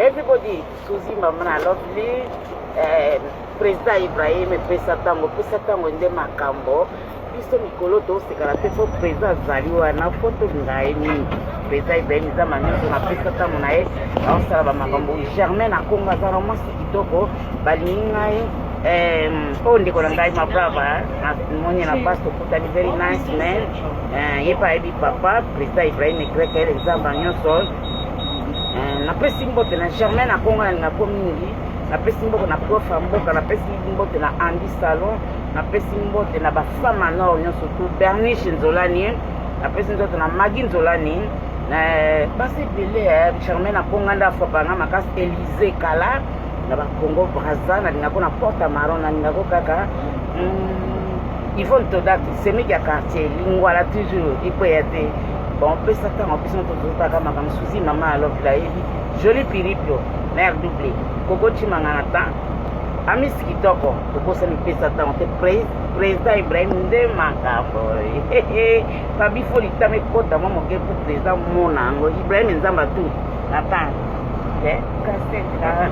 everybody Suzy Mama lovely président Ibrahim pesa tango nde makambo biso mikolo tosekala mpe po président azali wana foto ngai mingi président Ibrahim eza manyonso na pesa tango na ye aosala bamakambo Germaine akongo aza na mwasi kitoko balingi ngai oyo ndeko na ngai mabrava namoni na base tokutani very nice man ye mpe ayebi papa président Ibrahim egreka ele nzamba nyonso napesi mbote na Germaine akongo nalingako mingi napesi mbote na prof mboka napesi mbote na Andy Salon napesi mbote na bafama nord nyonso tu Bernice Nzolani napesi mbote na Magi Nzolani basi ebele Germaine akongo nda afapanga makasi Élysée Kala na bakongo Braza nalingako na Porte Maron nalingako kaka Yvonne Todak semeki ya quartier lingwala toujours ipoya te bon pesa ntango biso tozotaka makambo Suzy Mama alobela yebi joli piripio na air doublé koko chimanga na temps amis kitoko tokosani pesa ntango te président Ibrahim nde makambo fabi fo litama ekota mwa moke po président mona yango Ibrahim nzamba tu na temps kaseka